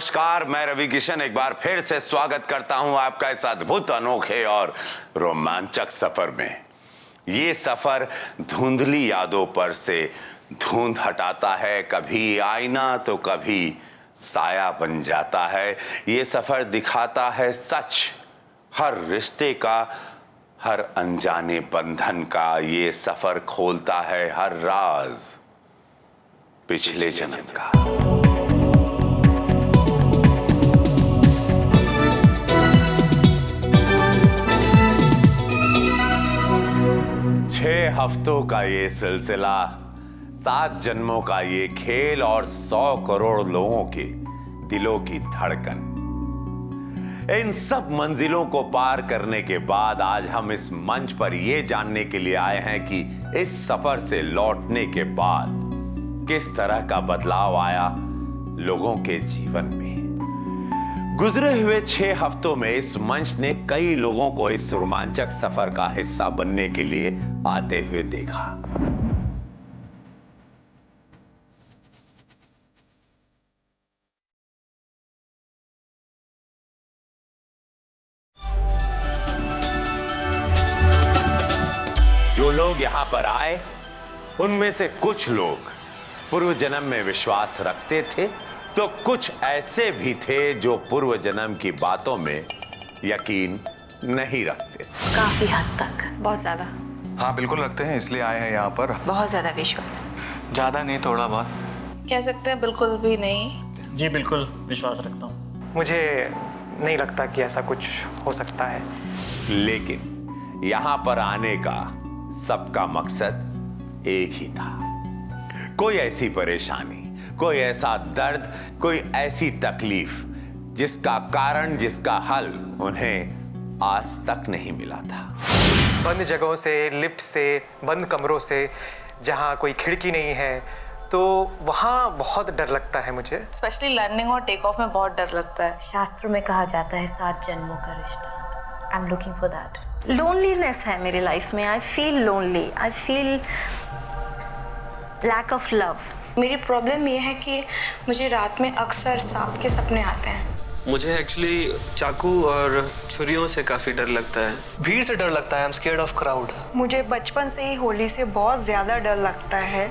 नमस्कार, मैं रवि किशन एक बार फिर से स्वागत करता हूं आपका इस अद्भुत, अनोखे और रोमांचक सफर में। ये सफर धुंधली यादों पर से धुंध हटाता है, कभी आईना तो कभी साया बन जाता है। ये सफर दिखाता है सच, हर रिश्ते का, हर अनजाने बंधन का। ये सफर खोलता है हर राज पिछले जन्म का। छह हफ्तों का ये सिलसिला, 7 जन्मों का ये खेल और 100 करोड़ लोगों के दिलों की धड़कन। इन सब मंजिलों को पार करने के बाद आज हम इस मंच पर यह जानने के लिए आए हैं कि इस सफर से लौटने के बाद किस तरह का बदलाव आया लोगों के जीवन में। गुजरे हुए 6 हफ्तों में इस मंच ने कई लोगों को इस रोमांचक सफर का हिस्सा बनने के लिए आते हुए देखा। जो लोग यहां पर आए उनमें से कुछ लोग पूर्व जन्म में विश्वास रखते थे, तो कुछ ऐसे भी थे जो पूर्व जन्म की बातों में यकीन नहीं रखते थे। काफी हद तक, बहुत ज्यादा। हाँ बिल्कुल रखते हैं, इसलिए आए हैं यहाँ पर। बहुत ज्यादा विश्वास है। ज्यादा नहीं, थोड़ा बहुत कह सकते हैं, बिल्कुल भी नहीं। जी बिल्कुल विश्वास रखता हूँ। मुझे नहीं लगता कि ऐसा कुछ हो सकता है। लेकिन यहाँ पर आने का सबका मकसद एक ही था। कोई ऐसी परेशानी, कोई ऐसा दर्द, कोई ऐसी तकलीफ जिसका कारण, जिसका हल उन्हें आज तक नहीं मिला था। बंद जगहों से, लिफ्ट से, बंद कमरों से, जहाँ कोई खिड़की नहीं है, तो वहाँ बहुत डर लगता है मुझे। स्पेशली लैंडिंग और टेक ऑफ में बहुत डर लगता है। शास्त्रों में कहा जाता है 7 जन्मों का रिश्ता। I am looking for that. Loneliness है मेरी लाइफ में। I feel lonely, I feel lack of love. मेरी प्रॉब्लम ये है कि मुझे रात में अक्सर सांप के सपने आते हैं। मुझे एक्चुअली चाकू और छुरियों से काफ़ी डर लगता है। भीड़ से डर लगता है। I am scared of crowd. मुझे बचपन से ही होली से बहुत ज्यादा डर लगता है।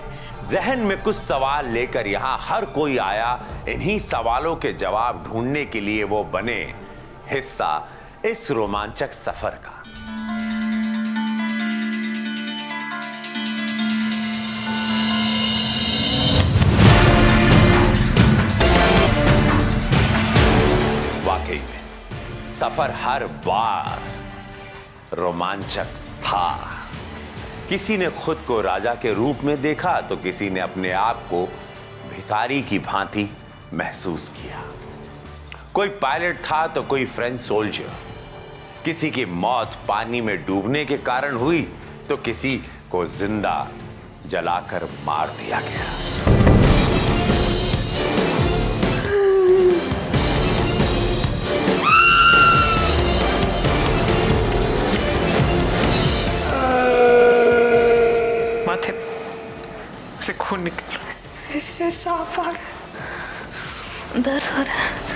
जहन में कुछ सवाल लेकर यहाँ हर कोई आया। इन्हीं सवालों के जवाब ढूंढने के लिए वो बने हिस्सा इस रोमांचक सफर का। वाकई में सफर हर बार रोमांचक था। किसी ने खुद को राजा के रूप में देखा, तो किसी ने अपने आप को भिखारी की भांति महसूस किया। कोई पायलट था तो कोई फ्रेंच सोल्जर। किसी की मौत पानी में डूबने के कारण हुई, तो किसी को जिंदा जलाकर मार दिया गया। माथे से खून निकल, सिर से सांप आ गया। दर्द हो रहा है।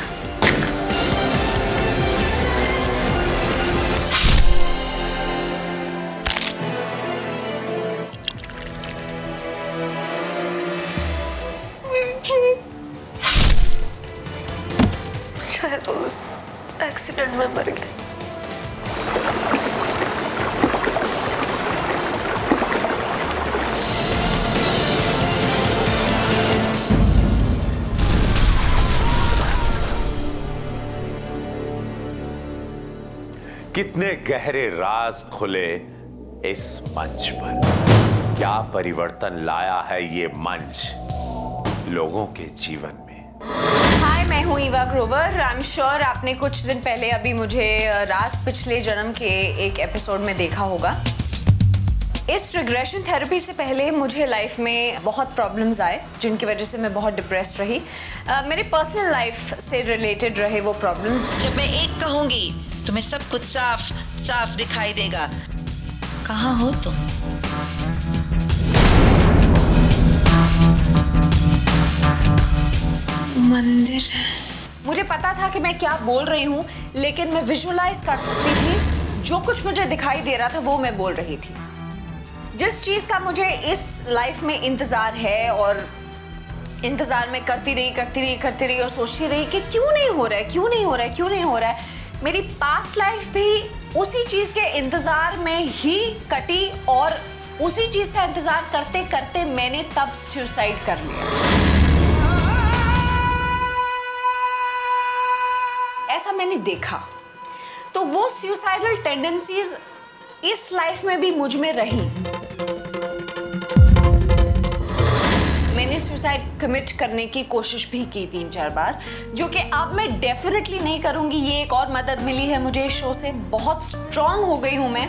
शायद उस एक्सीडेंट में मर गए। कितने गहरे राज खुले इस मंच पर। क्या परिवर्तन लाया है ये मंच लोगों के जीवन में। हाय, मैं हूँ Eva Grover. I am sure आपने कुछ दिन पहले अभी मुझे राज पिछले जन्म के एक एपिसोड में देखा होगा। इस रिग्रेशन थेरेपी से पहले मुझे लाइफ में बहुत प्रॉब्लम्स आए, जिनकी वजह से मैं बहुत डिप्रेस्ड रही। मेरे पर्सनल लाइफ से रिलेटेड रहे वो प्रॉब्लम्स। जब मैं एक कहूंगी तुम्हें सब कुछ साफ साफ दिखाई देगा। कहाँ हो तुम? मंदिर। मुझे पता था कि मैं क्या बोल रही हूँ, लेकिन मैं विजुअलाइज कर सकती थी जो कुछ मुझे दिखाई दे रहा था वो मैं बोल रही थी। जिस चीज़ का मुझे इस लाइफ में इंतज़ार है और इंतज़ार में करती रही और सोचती रही कि क्यों नहीं हो रहा है। मेरी पास्ट लाइफ भी उसी चीज़ के इंतज़ार में ही कटी और उसी चीज़ का इंतज़ार करते करते मैंने तब सुसाइड कर लिया। ऐसा मैंने देखा। तो वो सुसाइडल टेंडेंसीज इस लाइफ में भी मुझ में रही। मैंने सुसाइड कमिट करने की कोशिश भी की 3-4 बार, जो कि अब मैं डेफिनेटली नहीं करूंगी। ये एक और मदद मिली है मुझे इस शो से, बहुत स्ट्रांग हो गई हूं मैं,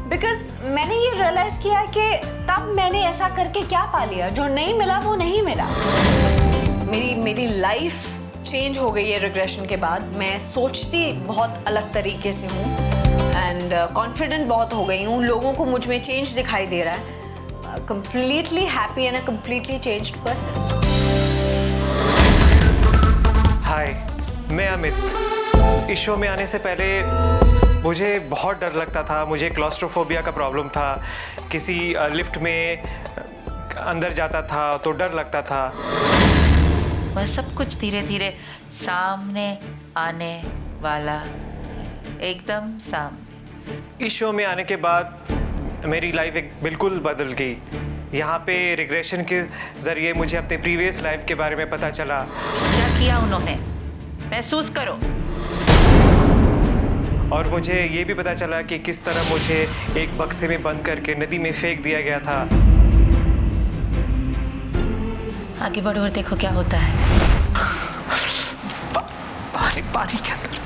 बिकॉज मैंने ये रियलाइज किया कि तब मैंने ऐसा करके क्या पा लिया, जो नहीं मिला वो नहीं मिला। मेरी लाइफ चेंज हो गई है रिग्रेशन के बाद। मैं सोचती बहुत अलग तरीके से हूँ एंड कॉन्फिडेंट बहुत हो गई हूँ। लोगों को मुझ में चेंज दिखाई दे रहा है। Completely happy and a completely changed person. हाय, मैं अमित। इस शो में आने से पहले मुझे बहुत डर लगता था। मुझे क्लॉस्ट्रोफोबिया का प्रॉब्लम था। किसी लिफ्ट में अंदर जाता था तो डर लगता था। वह सब कुछ धीरे धीरे सामने आने वाला है, एकदम सामने। इस शो में आने के बाद मेरी लाइफ एक बिल्कुल बदल गई। यहाँ पे रिग्रेशन के ज़रिए मुझे अपने प्रीवियस लाइफ के बारे में पता चला। क्या किया उन्होंने, महसूस करो। और मुझे ये भी पता चला कि किस तरह मुझे एक बक्से में बंद करके नदी में फेंक दिया गया था। आगे बढ़ो और देखो क्या होता है। पानी के अंदर,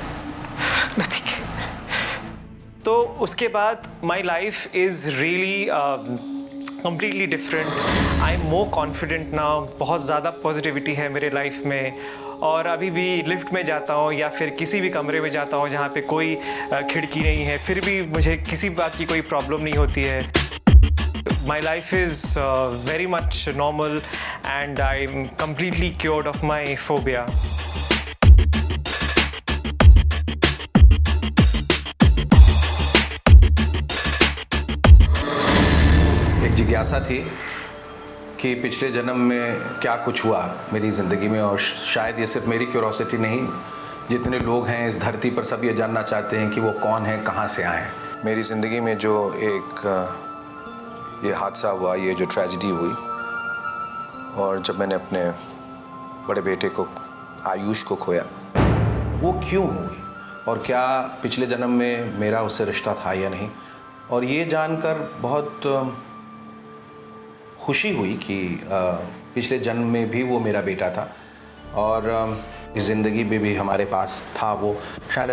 नदी के। तो उसके बाद my life is really completely different. I am more confident now. बहुत ज़्यादा पॉजिटिविटी है मेरे लाइफ में। और अभी भी लिफ्ट में जाता हूँ या फिर किसी भी कमरे में जाता हूँ जहाँ पे कोई खिड़की नहीं है, फिर भी मुझे किसी बात की कोई प्रॉब्लम नहीं होती है। My life is very much normal and I am completely cured of my phobia. जिज्ञासा थी कि पिछले जन्म में क्या कुछ हुआ मेरी ज़िंदगी में, और शायद ये सिर्फ मेरी क्यूरोसिटी नहीं, जितने लोग हैं इस धरती पर सब ये जानना चाहते हैं कि वो कौन है, कहाँ से आए हैं। मेरी ज़िंदगी में जो एक ये हादसा हुआ, ये जो ट्रेजेडी हुई, और जब मैंने अपने बड़े बेटे को, आयुष को खोया, वो क्यों हुई और क्या पिछले जन्म में मेरा उससे रिश्ता था या नहीं। और ये जानकर बहुत खुशी हुई कि पिछले जन्म में भी वो मेरा बेटा था और इस ज़िंदगी में भी हमारे पास था वो। शायद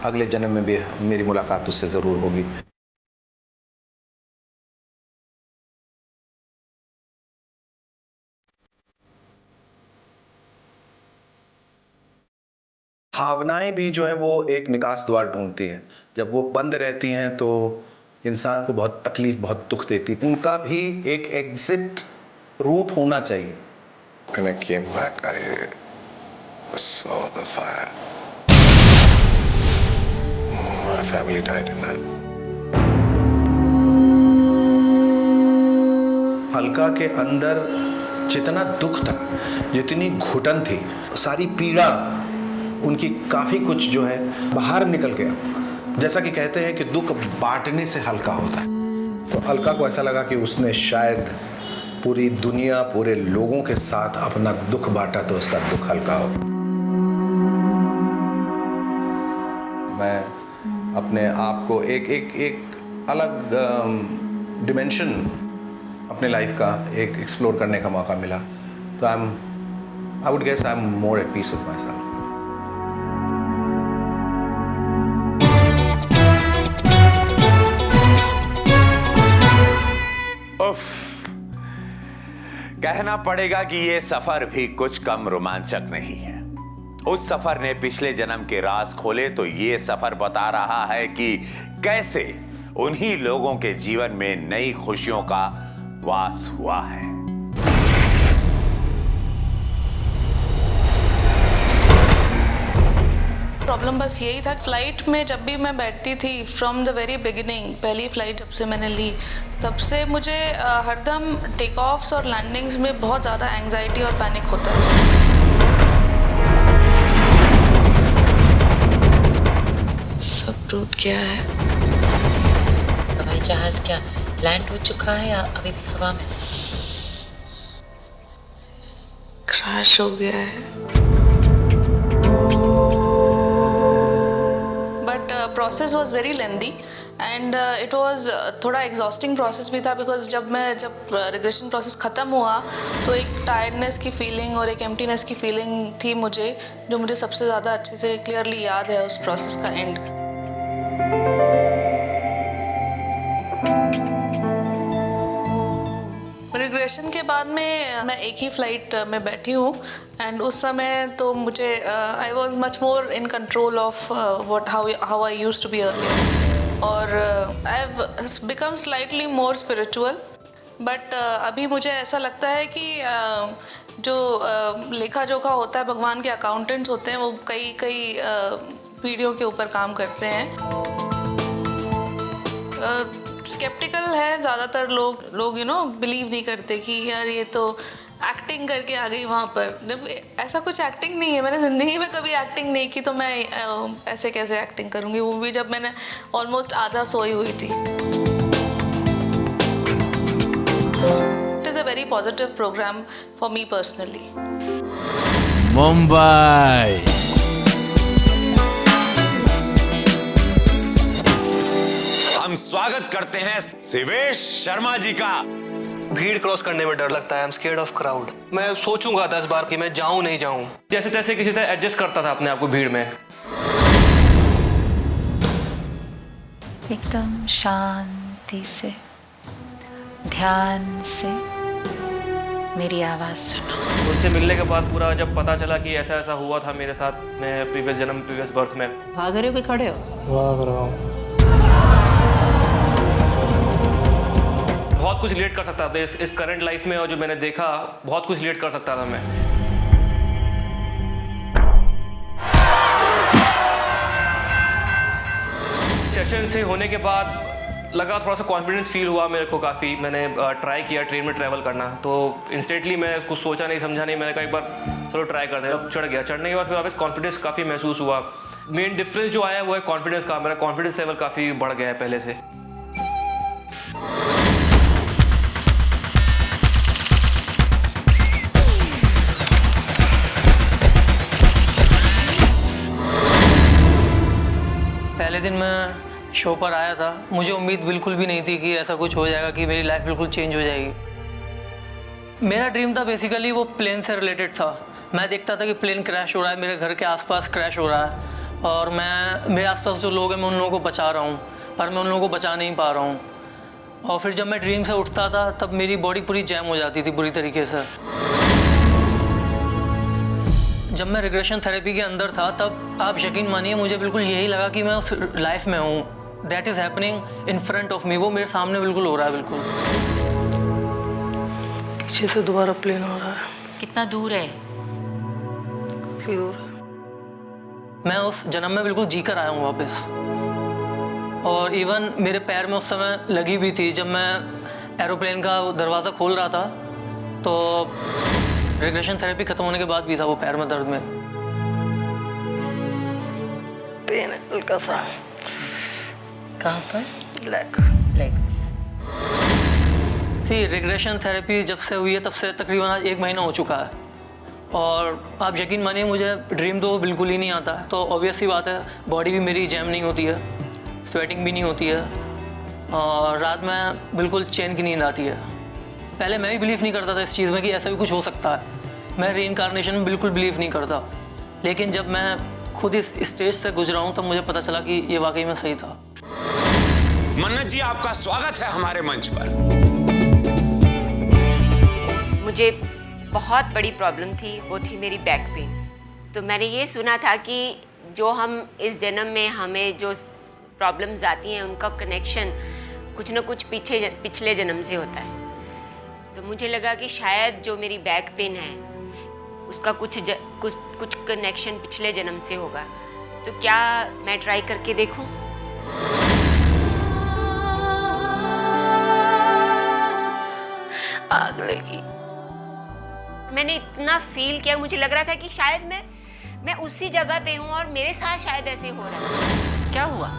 अगले जन्म में भी मेरी मुलाकात उससे ज़रूर होगी। भावनाएं भी जो है वो एक निकास द्वार ढूंढती हैं। जब वो बंद रहती हैं तो इंसान को बहुत तकलीफ, बहुत दुख देती है। उनका भी एक एग्जिट रूट होना चाहिए। When I came back, I saw the fire. My family died in that. Alka के अंदर जितना दुख था, जितनी घुटन थी, सारी पीड़ा उनकी काफ़ी कुछ जो है बाहर निकल गया। जैसा कि कहते हैं कि दुख बांटने से हल्का होता है। तो अलका को ऐसा लगा कि उसने शायद पूरी दुनिया, पूरे लोगों के साथ अपना दुख बांटा तो उसका दुख हल्का हो। मैं अपने आप को एक अलग डिमेंशन अपने लाइफ का एक एक्सप्लोर करने का मौका मिला। तो I would guess I am more at peace with myself. कहना पड़ेगा कि यह सफर भी कुछ कम रोमांचक नहीं है। उस सफर ने पिछले जन्म के राज खोले तो यह सफर बता रहा है कि कैसे उन्हीं लोगों के जीवन में नई खुशियों का वास हुआ है। प्रॉब्लम बस यही था, फ्लाइट में जब भी मैं बैठती थी फ्रॉम द वेरी बिगिनिंग, पहली फ़्लाइट जब से मैंने ली तब से मुझे हरदम टेक ऑफ्स और लैंडिंग्स में बहुत ज़्यादा एंग्जाइटी और पैनिक होता है। सब टूट गया है। हवाई जहाज क्या लैंड हो चुका है या अभी भी हवा में? क्रैश हो गया है। But process was very lengthy and it was थोड़ा एग्जॉस्टिंग प्रोसेस भी था, बिकॉज जब रिग्रेशन प्रोसेस ख़त्म हुआ तो एक टायर्डनेस की फीलिंग और एक एम्प्टीनेस की फीलिंग थी मुझे, जो मुझे सबसे ज़्यादा अच्छे से क्लियरली याद है उस प्रोसेस का एंड। रिग्रेशन के बाद में मैं एक ही फ्लाइट में बैठी हूँ एंड उस समय तो मुझे I was much more in control of how I used to be earlier, और I have become slightly more spiritual. But अभी मुझे ऐसा लगता है कि जो लेखा जोखा होता है, भगवान के अकाउंटेंट्स होते हैं, वो कई पीढ़ियों के ऊपर काम करते हैं। स्केप्टिकल है ज़्यादातर लोग बिलीव नहीं करते कि यार ये तो एक्टिंग करके आ गई वहाँ पर। जब ऐसा कुछ एक्टिंग नहीं है, मैंने ज़िंदगी में कभी एक्टिंग नहीं की, तो मैं ऐसे कैसे एक्टिंग करूँगी, वो भी जब मैंने ऑलमोस्ट आधा सोई हुई थी। It is a very positive program for me personally. Mumbai हम स्वागत करते हैं शिवेश शर्मा जी का। भीड़ क्रॉस करने में डर लगता है। I am scared of crowd. मैं सोचूंगा 10 बार कि मैं जाऊं नहीं जाऊं। जैसे तैसे किसी तरह एडजस्ट करता था अपने आप को भीड़ में। एकदम शांति से, ध्यान से मेरी आवाज़ सुनो। उनसे मिलने के बाद पूरा जब पता चला कि ऐसा ऐसा हुआ था मेरे साथ, मैं प्रीवियस बर्थ में। भाग रहे हो कि खड़े हो? भाग रहा हूँ। बहुत कुछ रिलेट कर सकता था इस करंट लाइफ में, और जो मैंने देखा बहुत कुछ रिलेट कर सकता था मैं। सेशन से होने के बाद लगा थोड़ा सा कॉन्फिडेंस फील हुआ मेरे को काफ़ी। मैंने ट्राई किया ट्रेन में ट्रैवल करना, तो इंस्टेंटली मैं इसको सोचा नहीं समझा नहीं, मैंने कहा एक बार चलो ट्राई करते हैं। चढ़ गया, चढ़ने के बाद फिर वापस कॉन्फिडेंस काफ़ी महसूस हुआ। मेन डिफरेंस जो आया वो है कॉन्फिडेंस का। मेरा कॉन्फिडेंस लेवल काफ़ी बढ़ गया है पहले से। पहले दिन मैं शो पर आया था, मुझे उम्मीद बिल्कुल भी नहीं थी कि ऐसा कुछ हो जाएगा, कि मेरी लाइफ बिल्कुल चेंज हो जाएगी। मेरा ड्रीम था बेसिकली वो प्लेन से रिलेटेड था। मैं देखता था कि प्लेन क्रैश हो रहा है, मेरे घर के आसपास क्रैश हो रहा है, और मेरे आसपास जो लोग हैं मैं उन लोगों को बचा रहा हूँ, पर मैं उन लोगों को बचा नहीं पा रहा हूँ। और फिर जब मैं ड्रीम से उठता था तब मेरी बॉडी पूरी जैम हो जाती थी बुरी तरीके से। जब मैं रिग्रेशन थेरेपी के अंदर था तब आप यकीन मानिए मुझे बिल्कुल यही लगा कि मैं उस लाइफ में हूँ। That is happening in front of me, वो मेरे सामने बिल्कुल हो रहा है। बिल्कुल पीछे से दोबारा प्लेन हो रहा है। कितना दूर है? काफी दूर है। मैं उस जन्म में बिल्कुल जी कर आया हूँ वापस, और इवन मेरे पैर में उस समय लगी भी थी। जब मैं एरोप्लेन का दरवाज़ा खोल रहा था तो रिग्रेशन थेरेपी खत्म होने के बाद भी था वो पैर में दर्द में। पेन है हल्का सा। कहाँ पर? लेग। सी रिग्रेशन थेरेपी जब से हुई है तब से तकरीबन आज 1 महीना हो चुका है, और आप यकीन मानिए मुझे ड्रीम तो बिल्कुल ही नहीं आता है। तो ऑब्वियस सी बात है, बॉडी भी मेरी जैम नहीं होती है, स्वेटिंग भी नहीं होती है, और रात में बिल्कुल चैन की नींद आती है। पहले मैं भी बिलीव नहीं करता था इस चीज़ में कि ऐसा भी कुछ हो सकता है। मैं रीइंकार्नेशन में बिल्कुल बिलीव नहीं करता, लेकिन जब मैं खुद इस स्टेज से गुजरा हूँ तब मुझे पता चला कि ये वाकई में सही था। मन्नत जी, आपका स्वागत है हमारे मंच पर। मुझे बहुत बड़ी प्रॉब्लम थी, वो थी मेरी बैक पेन। तो मैंने ये सुना था कि जो हम इस जन्म में हमें जो प्रॉब्लम्स आती हैं उनका कनेक्शन कुछ न कुछ पिछले जन्म से होता है। तो मुझे लगा कि शायद जो मेरी बैक पेन है उसका कुछ कनेक्शन पिछले जन्म से होगा। तो क्या मैं ट्राई करके देखूं? आग लगी। मैंने इतना फील किया, मुझे लग रहा था कि शायद मैं उसी जगह पे हूँ और मेरे साथ शायद ऐसे हो रहा है। क्या हुआ?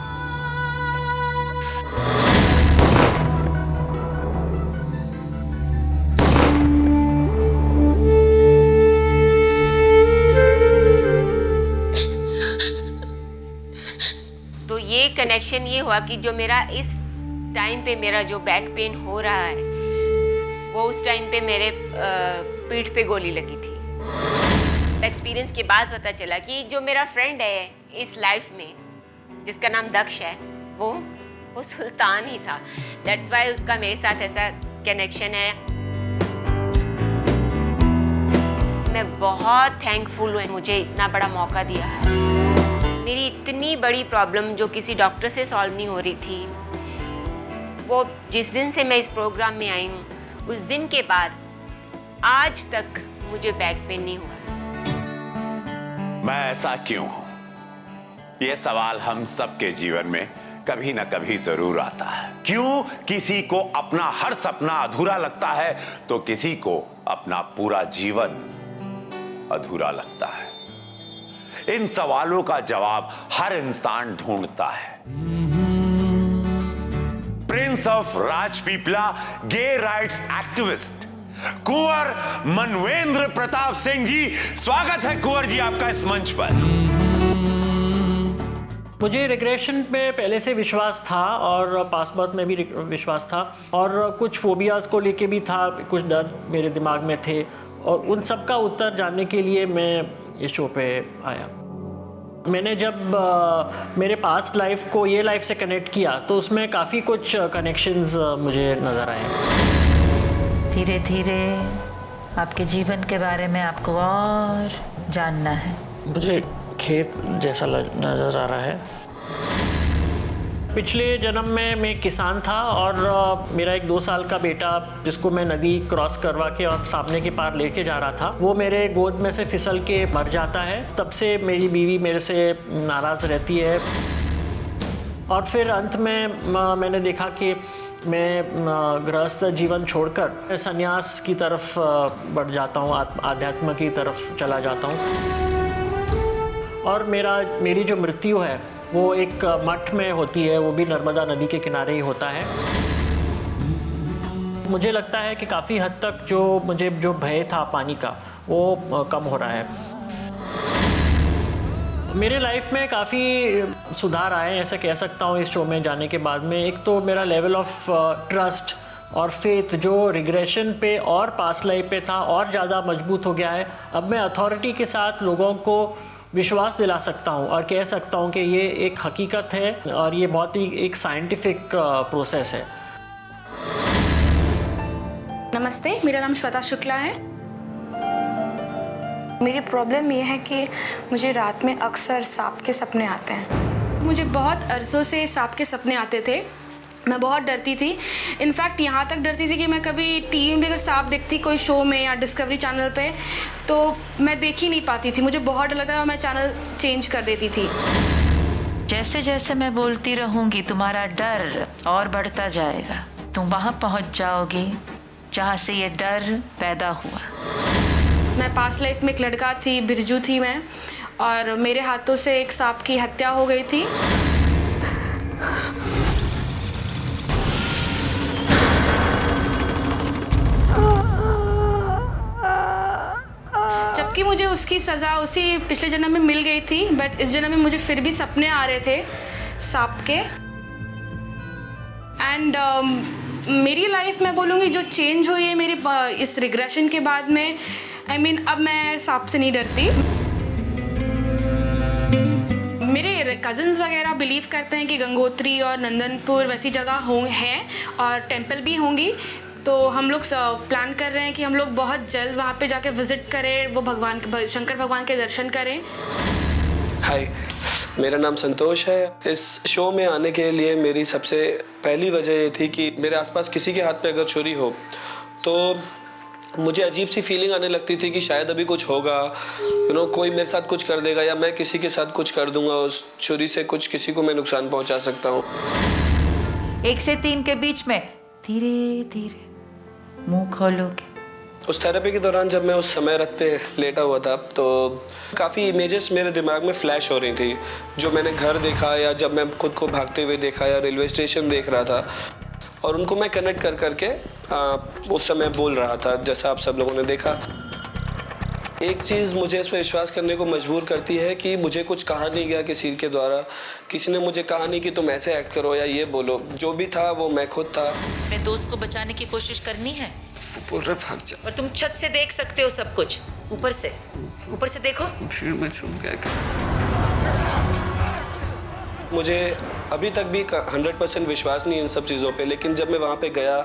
तो ये कनेक्शन ये हुआ कि जो मेरा इस टाइम पे मेरा जो बैक पेन हो रहा है वो उस टाइम पे मेरे पीठ पे गोली लगी थी। एक्सपीरियंस के बाद पता चला कि जो मेरा फ्रेंड है इस लाइफ में जिसका नाम दक्ष है वो सुल्तान ही था। दैट्स वाई उसका मेरे साथ ऐसा कनेक्शन है। मैं बहुत थैंकफुल हूँ मुझे इतना बड़ा मौका दिया है। मेरी इतनी बड़ी प्रॉब्लम जो किसी डॉक्टर से सॉल्व नहीं हो रही थी, वो जिस दिन से मैं इस प्रोग्राम में आई हूँ उस दिन के बाद आज तक मुझे बैक पेन नहीं हुआ। मैं ऐसा क्यों हूं? यह सवाल हम सबके जीवन में कभी ना कभी जरूर आता है। क्यों किसी को अपना हर सपना अधूरा लगता है तो किसी को अपना पूरा जीवन अधूरा लगता है? इन सवालों का जवाब हर इंसान ढूंढता है। Prince of Rajpipla, gay rights activist Kunwar Manvendra Pratap Singh ji, स्वागत है कुंवर जी आपका इस मंच पर। मुझे रिग्रेशन पे पहले से विश्वास था और पास्ट बर्थ में भी विश्वास था और कुछ फोबियाज को लेके भी था, कुछ डर मेरे दिमाग में थे और उन सब का उत्तर जानने के लिए मैं इस शो पे आया। मैंने जब मेरे पास्ट लाइफ को ये लाइफ से कनेक्ट किया तो उसमें काफ़ी कुछ कनेक्शंस मुझे नज़र आए। धीरे धीरे आपके जीवन के बारे में आपको और जानना है। मुझे खेत जैसा नज़र आ रहा है। पिछले जन्म में मैं किसान था और मेरा एक 2 साल का बेटा जिसको मैं नदी क्रॉस करवा के और सामने के पार लेके जा रहा था, वो मेरे गोद में से फिसल के मर जाता है। तब से मेरी बीवी मेरे से नाराज़ रहती है और फिर अंत में मैंने देखा कि मैं गृहस्थ जीवन छोड़कर संन्यास की तरफ बढ़ जाता हूँ, आध्यात्म की तरफ चला जाता हूँ और मेरी जो मृत्यु है वो एक मठ में होती है, वो भी नर्मदा नदी के किनारे ही होता है। मुझे लगता है कि काफ़ी हद तक जो भय था पानी का वो कम हो रहा है। मेरे लाइफ में काफ़ी सुधार आए ऐसा कह सकता हूँ इस शो में जाने के बाद में। एक तो मेरा लेवल ऑफ ट्रस्ट और फेथ जो रिग्रेशन पे और पास्ट लाइफ पे था और ज़्यादा मजबूत हो गया है। अब मैं अथॉरिटी के साथ लोगों को विश्वास दिला सकता हूँ और कह सकता हूँ कि ये एक हकीकत है और ये बहुत ही एक साइंटिफिक प्रोसेस है। नमस्ते, मेरा नाम श्वेता शुक्ला है। मेरी प्रॉब्लम ये है कि मुझे रात में अक्सर सांप के सपने आते हैं। मुझे बहुत अरसों से सांप के सपने आते थे। मैं बहुत डरती थी। इनफैक्ट यहाँ तक डरती थी कि मैं कभी टीवी में अगर सांप देखती कोई शो में या डिस्कवरी चैनल पे तो मैं देख ही नहीं पाती थी। मुझे बहुत डर लगता था और मैं चैनल चेंज कर देती थी। जैसे जैसे मैं बोलती रहूँगी तुम्हारा डर और बढ़ता जाएगा। तुम वहाँ पहुँच जाओगी जहाँ से ये डर पैदा हुआ। मैं पास्ट लाइफ में एक लड़का थी, बिरजू थी मैं, और मेरे हाथों से एक सांप की हत्या हो गई थी। जबकि मुझे उसकी सज़ा उसी पिछले जन्म में मिल गई थी, बट इस जन्म में मुझे फिर भी सपने आ रहे थे सांप के। एंड मेरी लाइफ में बोलूँगी जो चेंज हुई है मेरी इस रिग्रेशन के बाद में, I mean, अब मैं सांप से नहीं डरती। मेरे कज़न्स वगैरह बिलीव करते हैं कि गंगोत्री और नंदनपुर वैसी जगह हैं और टेंपल भी होंगी। तो हम लोग प्लान कर रहे हैं कि हम लोग बहुत जल्द वहाँ पे जाके विज़िट करें, वो शंकर भगवान के दर्शन करें। हाय, मेरा नाम संतोष है। इस शो में आने के लिए मेरी सबसे पहली वजह ये थी कि मेरे आसपास किसी के हाथ पे अगर छुरी हो तो मुझे अजीब सी फीलिंग आने लगती थी कि शायद अभी कुछ होगा, कोई मेरे साथ कुछ कर देगा या मैं किसी के साथ कुछ कर दूंगा, उस छुरी से कुछ किसी को मैं नुकसान पहुंचा सकता हूँ। 1 से 3 के बीच में धीरे धीरे मुंह खोलोगे। उस थेरेपी के दौरान जब मैं उस समय रथ पे लेटा हुआ था तो काफ़ी इमेजेस मेरे दिमाग में फ्लैश हो रही थी, जो मैंने घर देखा या जब मैं खुद को भागते हुए देखा या रेलवे स्टेशन देख रहा था, और उनको मैं कनेक्ट कर करके उस समय बोल रहा था, जैसा आप सब लोगों ने देखा। एक चीज़ मुझे इस पर विश्वास करने को मजबूर करती है कि मुझे कुछ कहा नहीं गया किसी के द्वारा, किसी ने मुझे कहा नहीं कि तुम ऐसे एक्ट करो या ये बोलो, जो भी था वो मैं खुद था। अपने दोस्त को बचाने की कोशिश करनी है, बोल रहे भाग जा। और तुम छत से देख सकते हो सब कुछ, ऊपर से देखो। फिर मैं छुप गया। मुझे अभी तक भी 100% विश्वास नहीं इन सब चीज़ों पे, लेकिन जब मैं वहाँ पे गया,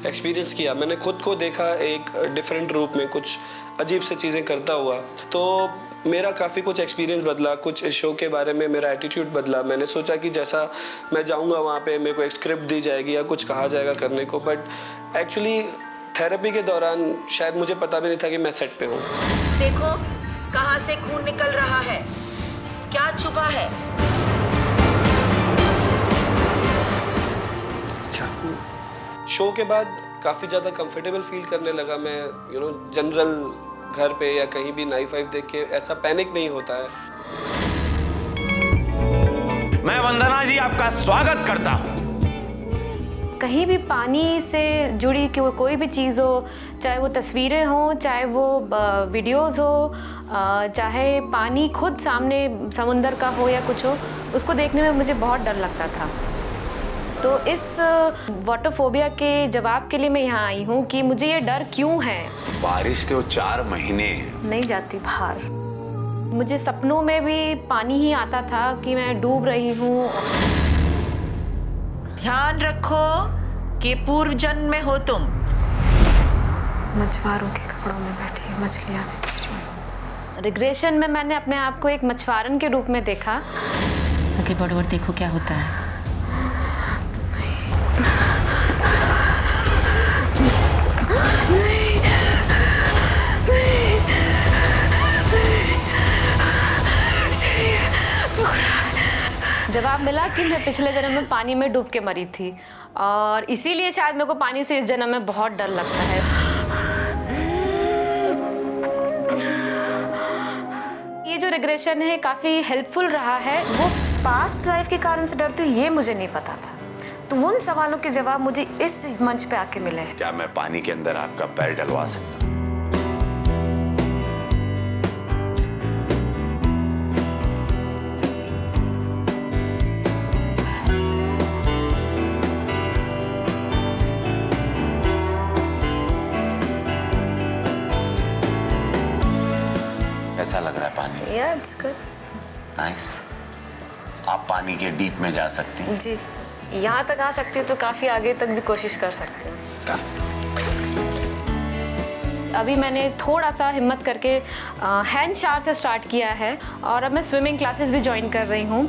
एक्सपीरियंस किया, मैंने खुद को देखा एक डिफरेंट रूप में, कुछ अजीब से चीज़ें करता हुआ, तो मेरा काफ़ी कुछ एक्सपीरियंस बदला, कुछ शो के बारे में मेरा एटीट्यूड बदला। मैंने सोचा कि जैसा मैं जाऊँगा वहाँ पे मेरे को एक स्क्रिप्ट दी जाएगी या कुछ कहा जाएगा करने को, बट एक्चुअली थेरेपी के दौरान शायद मुझे पता भी नहीं था कि मैं सेट पे हूँ। देखो कहाँ से खून निकल रहा है, क्या छुपा है। शो के बाद काफ़ी ज़्यादा कंफर्टेबल फील करने लगा मैं, जनरल घर पे या कहीं भी नाइफ वाइफ देख के ऐसा पैनिक नहीं होता है। मैं वंदना जी आपका स्वागत करता हूँ। कहीं भी पानी से जुड़ी कोई भी चीज़ हो, चाहे वो तस्वीरें हो, चाहे वो वीडियोस हो, चाहे पानी खुद सामने समुंदर का हो या कुछ हो, उसको देखने में मुझे बहुत डर लगता था। तो इस वाटर फोबिया के जवाब के लिए मैं यहाँ आई हूँ कि मुझे ये डर क्यों है। बारिश के वो 4 महीने नहीं जाती बाहर, मुझे सपनों में भी पानी ही आता था कि मैं डूब रही हूँ। ध्यान रखो कि पूर्व जन्म में हो तुम। मछुआरों के कपड़ों में बैठी मछलियाँ बेच रही। रिग्रेशन में मैंने अपने आप को एक मछुआरन के रूप में देखा। आगे बढ़ो और देखो क्या होता है। जवाब मिला कि मैं पिछले जन्म में पानी में डूब के मरी थी, और इसीलिए शायद मेरे को पानी से इस जन्म में बहुत डर लगता है। ये जो रिग्रेशन है काफ़ी हेल्पफुल रहा है। वो पास्ट लाइफ के कारण से डरती हूँ ये मुझे नहीं पता था, तो उन सवालों के जवाब मुझे इस मंच पे आके मिले। क्या मैं पानी के अंदर आपका पैर डलवा सकता हूँ? कैसा लग रहा है पानी? Yeah, it's good. नाइस। आप पानी के डीप में जा सकती हैं? जी, यहाँ तक आ सकती हूँ तो काफ़ी आगे तक भी कोशिश कर सकती हूँ। अभी मैंने थोड़ा सा हिम्मत करके हैंड शावर से स्टार्ट किया है, और अब मैं स्विमिंग क्लासेस भी ज्वाइन कर रही हूँ।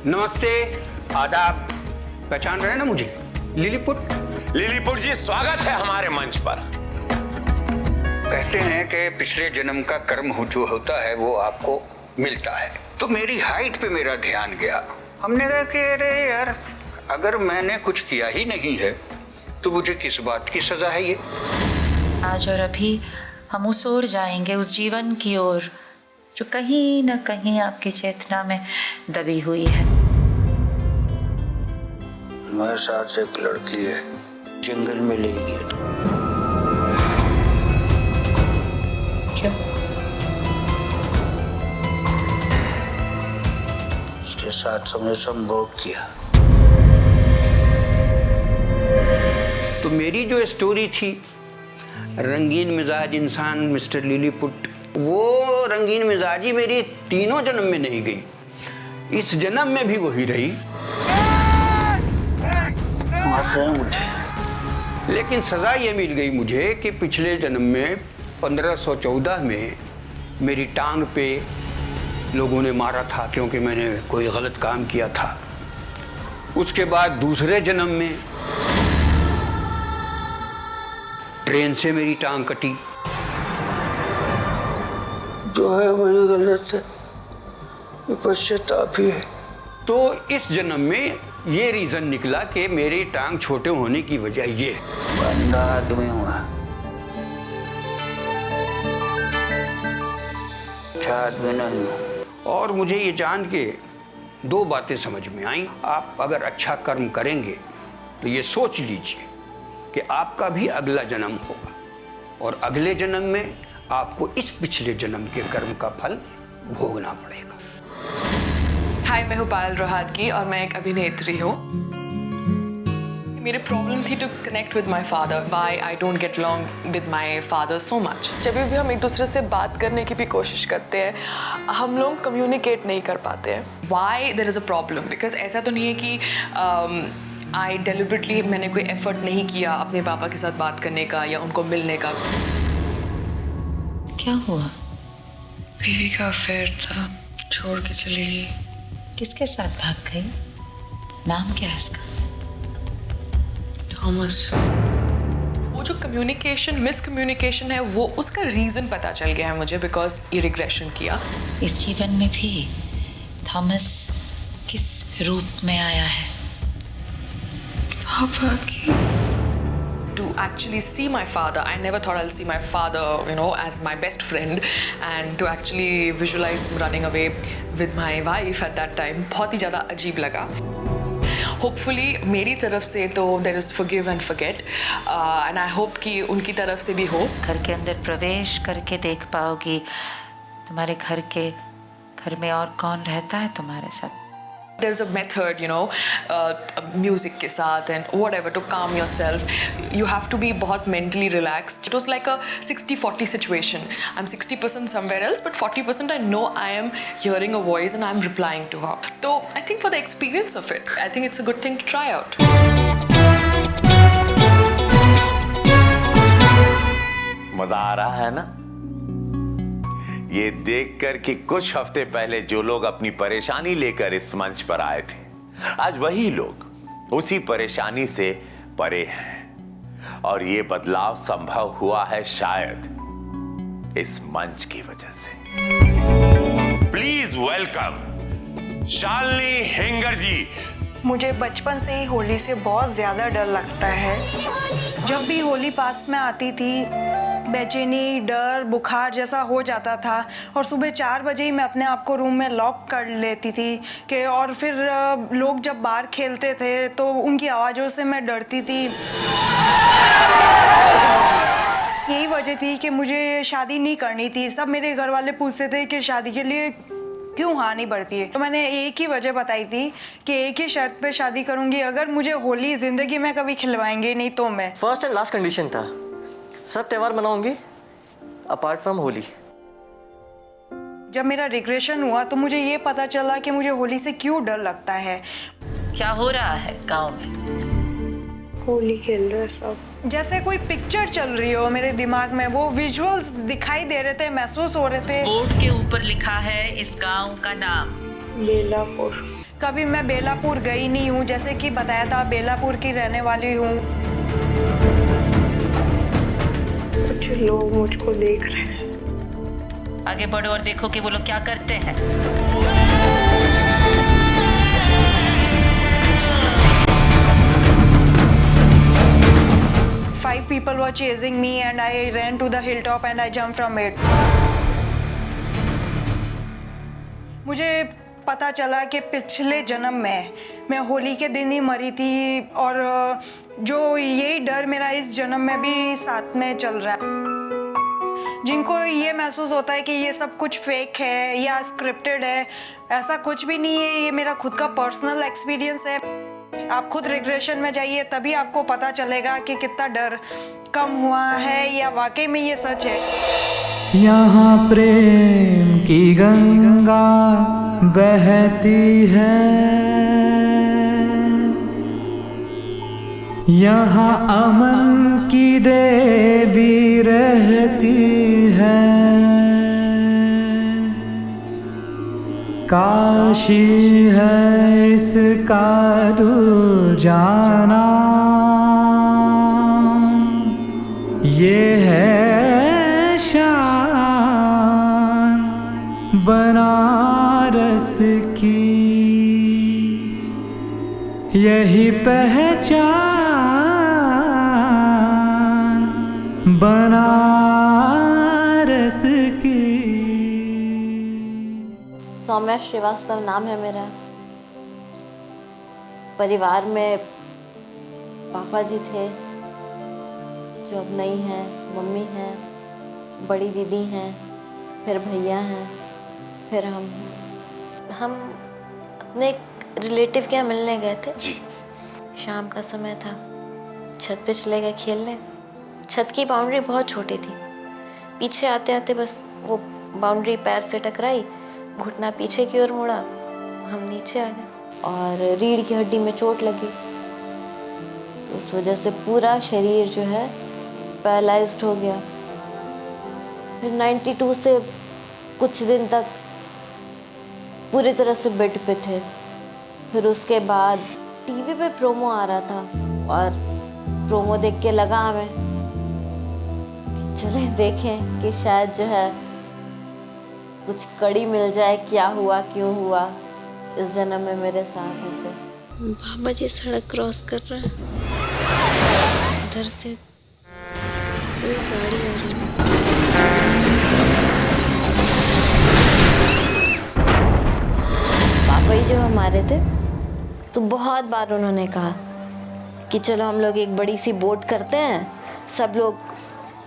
नमस्ते, आदाब। पहचान रहे हैं ना मुझे? लिलीपुट। लिलीपुट जी, स्वागत है हमारे मंच पर। कहते हैं कि पिछले जन्म का कर्म जो होता है वो आपको मिलता है, तो मेरी हाइट पे मेरा ध्यान गया। हमने कहा कि अरे यार, अगर मैंने कुछ किया ही नहीं है तो मुझे किस बात की सजा है ये। आज और अभी हम उस ओर जाएंगे, उस जीवन की ओर जो कहीं न कहीं आपकी चेतना में दबी हुई है। मेरे साथ एक लड़की है, जंगल में ले गई। क्यों? उसके साथ हमने संभोग किया। तो मेरी जो स्टोरी थी, रंगीन मिजाज इंसान मिस्टर लिलीपुट, वो रंगीन मिजाजी मेरी तीनों जन्म में नहीं गई, इस जन्म में भी वही रही। मार रहे हैं मुझे, लेकिन सजा ये मिल गई मुझे कि पिछले जन्म में 1514 में मेरी टांग पे लोगों ने मारा था, क्योंकि मैंने कोई गलत काम किया था। उसके बाद दूसरे जन्म में ट्रेन से मेरी टांग कटी। जो है वही गलत है, ये पश्चाताप ही है। तो इस जन्म में ये रीजन निकला कि मेरी टांग छोटे होने की वजह ये बंदा आदमी हुआ, अच्छा आदमी नहीं हूँ। और मुझे ये जान के दो बातें समझ में आई। आप अगर अच्छा कर्म करेंगे तो ये सोच लीजिए कि आपका भी अगला जन्म होगा, और अगले जन्म में आपको इस पिछले जन्म के कर्म का फल भोगना पड़ेगा। हाय, मैं हूँ पायल रोहातगी और मैं एक अभिनेत्री हूँ। मेरी प्रॉब्लम थी to connect with my father, why I don't get along with my father so much. जब भी हम एक दूसरे से बात करने की भी कोशिश करते हैं, हम लोग कम्युनिकेट नहीं कर पाते हैं। Why there is a problem? Because ऐसा तो नहीं है कि आई डेलिबरेटली मैंने कोई एफर्ट नहीं किया अपने पापा के साथ बात करने का या उनको मिलने का। क्या हुआ? बीवी का अफेयर था, छोड़ के चली गई। किसके साथ भाग गई? नाम क्या है इसका? थॉमस। वो जो कम्युनिकेशन मिसकम्युनिकेशन है, वो उसका रीज़न पता चल गया है मुझे, बिकॉज ये रिग्रेशन किया। इस जीवन में भी थॉमस किस रूप में आया है? पापा की। To actually see my father, I never thought I'll see my father, you know, as my best friend, and to actually visualize him running away with my wife at that time, बहुत ही ज़्यादा अजीब लगा। Hopefully मेरी तरफ से तो there is forgive and forget, and I hope कि उनकी तरफ से भी हो। घर के अंदर प्रवेश करके देख पाओगी तुम्हारे घर में और कौन रहता है तुम्हारे साथ। There's a method, you know, music के साथ and whatever to calm yourself. You have to be बहुत mentally relaxed. It was like a 60-40 situation. I'm 60% somewhere else, but 40% I know I am hearing a voice and I'm replying to her. So I think for the experience of it, I think it's a good thing to try out. मजा आ रहा है ना ये देखकर कि कुछ हफ्ते पहले जो लोग अपनी परेशानी लेकर इस मंच पर आए थे, आज वही लोग उसी परेशानी से परे हैं। और ये बदलाव संभव हुआ है शायद इस मंच की वजह से। प्लीज वेलकम शालिनी हेंगर जी। मुझे बचपन से ही होली से बहुत ज़्यादा डर लगता है। जब भी होली पास में आती थी, बेचैनी, डर, बुखार जैसा हो जाता था, और सुबह 4 बजे ही मैं अपने आप को रूम में लॉक कर लेती थी कि, और फिर लोग जब बाहर खेलते थे तो उनकी आवाज़ों से मैं डरती थी। यही वजह थी कि मुझे शादी नहीं करनी थी। सब मेरे घर वाले पूछते थे कि शादी के लिए क्यों हाँ नहीं बढ़ती है। तो मैंने एक ही वजह बताई थी कि एक ही शर्त पे शादी करूंगी, अगर मुझे होली ज़िंदगी में कभी खिलवाएंगे नहीं तो मैं। फर्स्ट एंड लास्ट कंडीशन था, सब त्यौहार मनाऊंगी अपार्ट फ्रॉम होली। जब मेरा रिग्रेशन हुआ तो मुझे ये पता चला कि मुझे होली से क्यों डर लगता है। क्या हो रहा है गांव में? होली खेल रहे सब, जैसे कोई पिक्चर चल रही हो मेरे दिमाग में। वो विजुअल्स दिखाई दे रहे थे, महसूस हो रहे थे। बोर्ड के ऊपर लिखा है इस गांव का नाम बेलापुर। कभी मैं बेलापुर गई नहीं हूँ, जैसे कि बताया था बेलापुर की रहने वाली हूँ। कुछ लोग मुझको देख रहे हैं। आगे बढ़ो और देखो कि वो लोग क्या करते हैं। Five people were chasing me and I ran to the hilltop and I jumped from it. मुझे पता चला कि पिछले जन्म में मैं होली के दिन ही मरी थी, और जो यही डर मेरा इस जन्म में भी साथ में चल रहा है। जिनको ये महसूस होता है कि ये सब कुछ फेक है या स्क्रिप्टेड है, ऐसा कुछ भी नहीं है। ये मेरा खुद का पर्सनल एक्सपीरियंस है। आप खुद रिग्रेशन में जाइए, तभी आपको पता चलेगा कि कितना डर कम हुआ है या वाकई में ये सच है। यहाँ प्रेम की गंगा बहती है, यहाँ अमन की देवी रहती है। काशी है इसका दूर जाना, ये है शान बनारस की, यही पहचान बनारस की। सौम्या श्रीवास्तव नाम है मेरा। परिवार में पापा जी थे जो अब नहीं हैं, मम्मी हैं, बड़ी दीदी हैं, फिर भैया हैं, फिर हम अपने एक रिलेटिव के यहाँ मिलने गए थे जी। शाम का समय था, छत पे चले गए खेलने। छत की बाउंड्री बहुत छोटी थी, पीछे आते आते बस वो बाउंड्री पैर से टकराई, घुटना पीछे की ओर मुड़ा, हम नीचे आ गए और रीढ़ की हड्डी में चोट लगी। उस वजह से पूरा शरीर जो है पैरालाइज्ड हो गया। फिर 92 से कुछ दिन तक पूरी तरह से बेड पे थे। फिर उसके बाद टीवी पे प्रोमो आ रहा था और प्रोमो देख के लगा हमें चले देखें कि शायद जो है कुछ कड़ी मिल जाए, क्या हुआ क्यों हुआ इस जन्म में मेरे साथ ऐसे। बाबा जी सड़क क्रॉस कर रहे हैं, उधर से कोई गाड़ी आ रही है। पापा जी जब हमारे थे तो बहुत बार उन्होंने कहा कि चलो हम लोग एक बड़ी सी बोट करते हैं, सब लोग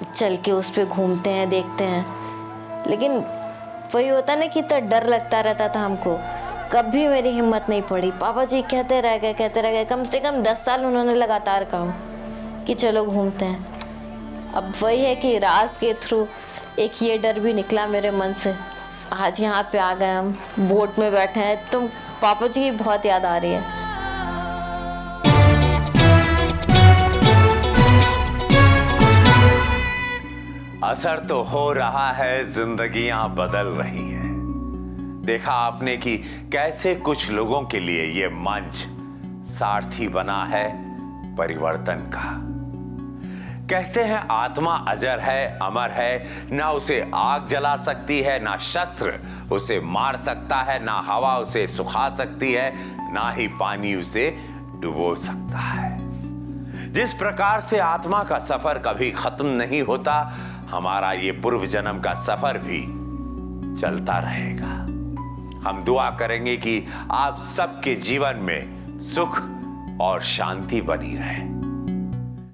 चल के उस पर घूमते हैं, देखते हैं। लेकिन वही होता ना कि इतना डर लगता रहता था हमको, कभी मेरी हिम्मत नहीं पड़ी। पापा जी कहते रह गए, कम से कम 10 साल उन्होंने लगातार कहा कि चलो घूमते हैं। अब वही है कि राज के थ्रू एक ये डर भी निकला मेरे मन से। आज यहाँ पे आ गए, हम बोट में बैठे हैं, तो पापा जी की बहुत याद आ रही है। असर तो हो रहा है, जिंदगियां बदल रही हैं। देखा आपने कि कैसे कुछ लोगों के लिए ये मंच सारथी बना है परिवर्तन का। कहते हैं आत्मा अजर है, अमर है, ना उसे आग जला सकती है, ना शस्त्र उसे मार सकता है, ना हवा उसे सुखा सकती है, ना ही पानी उसे डुबो सकता है। जिस प्रकार से आत्मा का सफर कभी खत्म नहीं होता, हमारा ये पूर्व जन्म का सफर भी चलता रहेगा। हम दुआ करेंगे कि आप सबके जीवन में सुख और शांति बनी रहे।